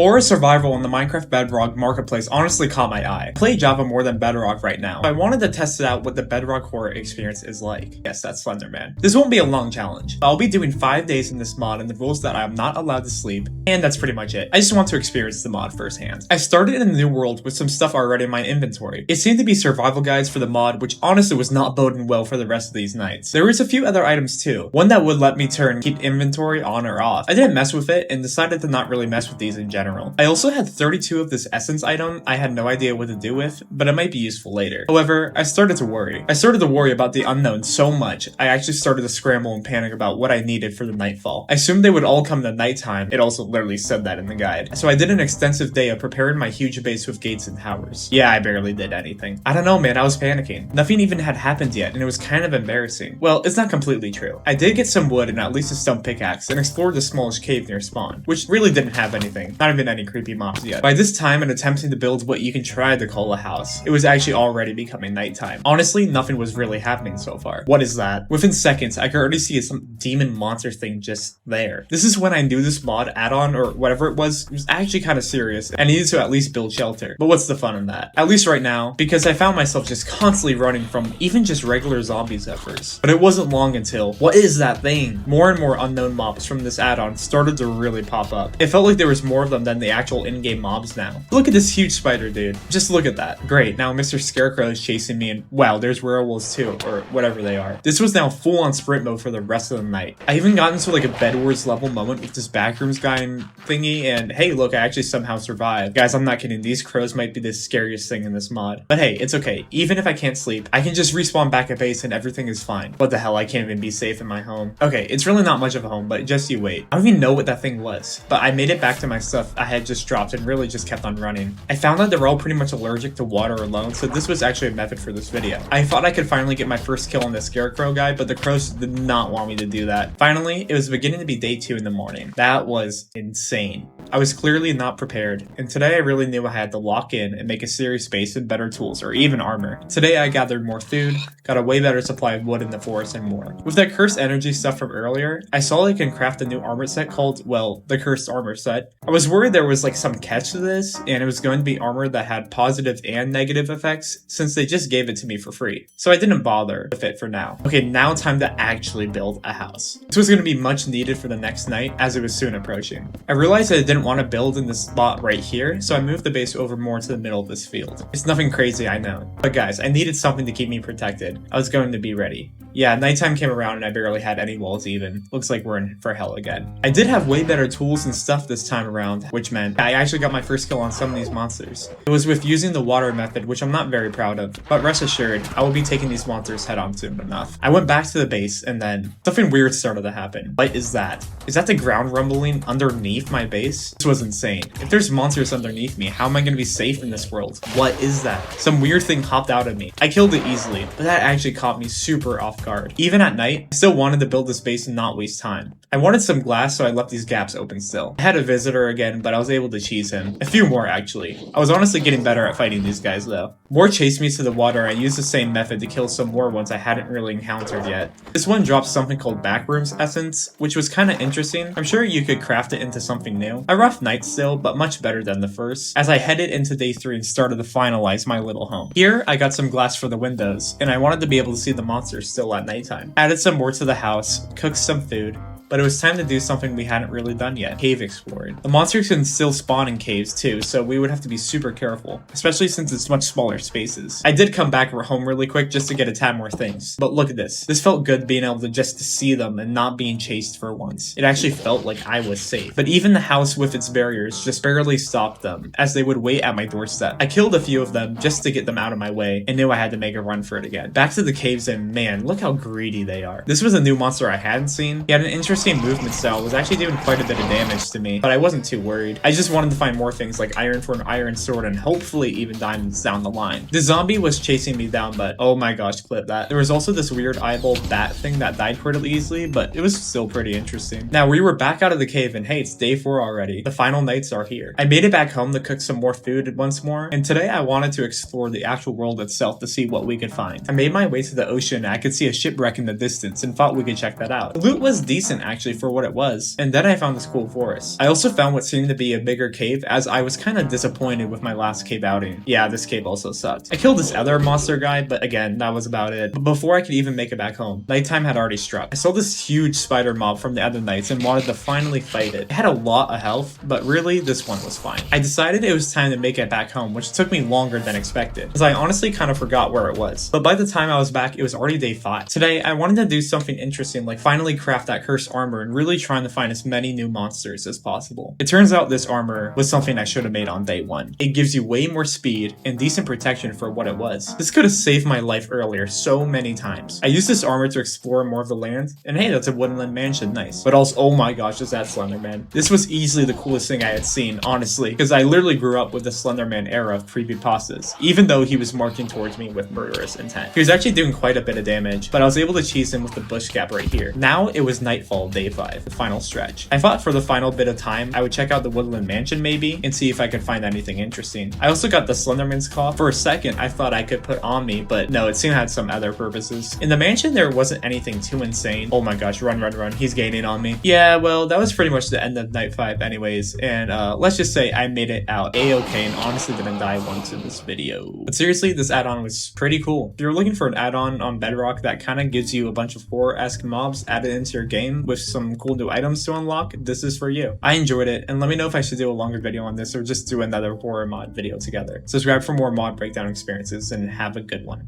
Horror survival on the Minecraft Bedrock marketplace honestly caught my eye. I play Java more than Bedrock right now. I wanted to test out what the Bedrock horror experience is like. Yes, that's Slenderman. This won't be a long challenge. I'll be doing 5 days in this mod and the rules that I'm not allowed to sleep, and that's pretty much it. I just want to experience the mod firsthand. I started in the new world with some stuff already in my inventory. It seemed to be survival guides for the mod, which honestly was not boding well for the rest of these nights. There was a few other items too. One that would let me keep inventory on or off. I didn't mess with it and decided to not really mess with these in general. I also had 32 of this essence item I had no idea what to do with, but it might be useful later. However, I started to worry. I started to worry about the unknown so much, I actually started to scramble and panic about what I needed for the nightfall. I assumed they would all come to nighttime. It also literally said that in the guide. So I did an extensive day of preparing my huge base with gates and towers. Yeah, I barely did anything. I don't know, man, I was panicking. Nothing even had happened yet, and it was kind of embarrassing. Well, it's not completely true. I did get some wood and at least a stone pickaxe and explored the smallest cave near spawn, which really didn't have anything. Not even any creepy mobs yet. By this time, in attempting to build what you can try to call a house, it was actually already becoming nighttime. Honestly, nothing was really happening so far. What is that? Within seconds, I could already see some demon monster thing just there. This is when I knew this mod add-on or whatever it was actually kind of serious and needed to at least build shelter. But what's the fun in that? At least right now, because I found myself just constantly running from even just regular zombies at first. But it wasn't long until, what is that thing? More and more unknown mobs from this add-on started to really pop up. It felt like there was more of them than the actual in-game mobs now. Look at this huge spider, dude. Just look at that. Great, now Mr. Scarecrow is chasing me and wow, there's werewolves too, or whatever they are. This was now full-on sprint mode for the rest of the night. I even got into like a Bed Wars level moment with this backrooms guy and thingy, and hey, look, I actually somehow survived. Guys, I'm not kidding, these crows might be the scariest thing in this mod. But hey, it's okay. Even if I can't sleep, I can just respawn back at base and everything is fine. What the hell, I can't even be safe in my home. Okay, it's really not much of a home, but just you wait. I don't even know what that thing was, but I made it back to my stuff I had just dropped and really just kept on running. I found that they're all pretty much allergic to water alone, so this was actually a method for this video. I thought I could finally get my first kill on the Scarecrow guy, but the crows did not want me to do that. Finally, it was beginning to be day 2 in the morning. That was insane. I was clearly not prepared, and today I really knew I had to lock in and make a serious base with better tools or even armor. Today I gathered more food, got a way better supply of wood in the forest and more. With that cursed energy stuff from earlier, I saw I can craft a new armor set called, well, the cursed armor set. I was worried there was like some catch to this, and it was going to be armor that had positive and negative effects since they just gave it to me for free. So I didn't bother with it for now. Okay, now time to actually build a house. This was going to be much needed for the next night as it was soon approaching. I realized that I didn't want to build in this spot right here, so I moved the base over more to the middle of this field. It's nothing crazy, I know. But guys, I needed something to keep me protected. I was going to be ready. Yeah, nighttime came around and I barely had any walls even. Looks like we're in for hell again. I did have way better tools and stuff this time around, which meant I actually got my first kill on some of these monsters. It was with using the water method, which I'm not very proud of, but rest assured, I will be taking these monsters head on soon enough. I went back to the base and then something weird started to happen. What is that? Is that the ground rumbling underneath my base? This was insane. If there's monsters underneath me, how am I going to be safe in this world? What is that? Some weird thing hopped out of me. I killed it easily, but that actually caught me super off guard. Even at night, I still wanted to build this base and not waste time. I wanted some glass, so I left these gaps open still. I had a visitor again, but I was able to cheese him. A few more, actually. I was honestly getting better at fighting these guys, though. More chased me to the water, and I used the same method to kill some more ones I hadn't really encountered yet. This one dropped something called Backrooms Essence, which was kinda interesting. I'm sure you could craft it into something new. A rough night still, but much better than the first, as I headed into day 3 and started to finalize my little home. Here, I got some glass for the windows, and I wanted to be able to see the monsters still at nighttime. Added some more to the house, cooked some food, but it was time to do something we hadn't really done yet, cave exploring. The monsters can still spawn in caves too, so we would have to be super careful, especially since it's much smaller spaces. I did come back home really quick just to get a tad more things, but look at this. This felt good being able to just see them and not being chased for once. It actually felt like I was safe. But even the house with its barriers just barely stopped them, as they would wait at my doorstep. I killed a few of them just to get them out of my way, and knew I had to make a run for it again. Back to the caves, and man, look how greedy they are. This was a new monster I hadn't seen. He had an interesting movement style, was actually doing quite a bit of damage to me, but I wasn't too worried. I just wanted to find more things like iron for an iron sword and hopefully even diamonds down the line. The zombie was chasing me down, but oh my gosh, clip that. There was also this weird eyeball bat thing that died pretty easily, but it was still pretty interesting. Now we were back out of the cave and hey, it's day 4 already. The final nights are here. I made it back home to cook some more food once more, and today I wanted to explore the actual world itself to see what we could find. I made my way to the ocean and I could see a shipwreck in the distance and thought we could check that out. The loot was decent actually for what it was. And then I found this cool forest. I also found what seemed to be a bigger cave, as I was kind of disappointed with my last cave outing. Yeah, this cave also sucked. I killed this other monster guy, but again, that was about it. But before I could even make it back home, nighttime had already struck. I saw this huge spider mob from the other nights and wanted to finally fight it. It had a lot of health, but really this one was fine. I decided it was time to make it back home, which took me longer than expected, as I honestly kind of forgot where it was. But by the time I was back, it was already day 5. Today, I wanted to do something interesting, like finally craft that cursed armor and really trying to find as many new monsters as possible. It turns out this armor was something I should have made on day 1. It gives you way more speed and decent protection for what it was. This could have saved my life earlier so many times. I used this armor to explore more of the land, and hey, that's a woodland mansion, nice. But also, oh my gosh, is that Slenderman. This was easily the coolest thing I had seen, honestly, because I literally grew up with the Slenderman era of creepypastas, even though he was marching towards me with murderous intent. He was actually doing quite a bit of damage, but I was able to cheese him with the bush cap right here. Now it was nightfall, day 5, the final stretch. I thought for the final bit of time, I would check out the woodland mansion maybe, and see if I could find anything interesting. I also got the Slenderman's claw. For a second, I thought I could put on me, but no, it seemed it had some other purposes. In the mansion, there wasn't anything too insane. Oh my gosh, run, run, run. He's gaining on me. Yeah, well, that was pretty much the end of night 5 anyways, and let's just say I made it out a-okay and honestly didn't die once in this video. But seriously, this add-on was pretty cool. If you're looking for an add-on on Bedrock that kind of gives you a bunch of horror-esque mobs added into your game with some cool new items to unlock, this is for you. I enjoyed it, and let me know if I should do a longer video on this or just do another horror mod video together. Subscribe for more mod breakdown experiences, and have a good one.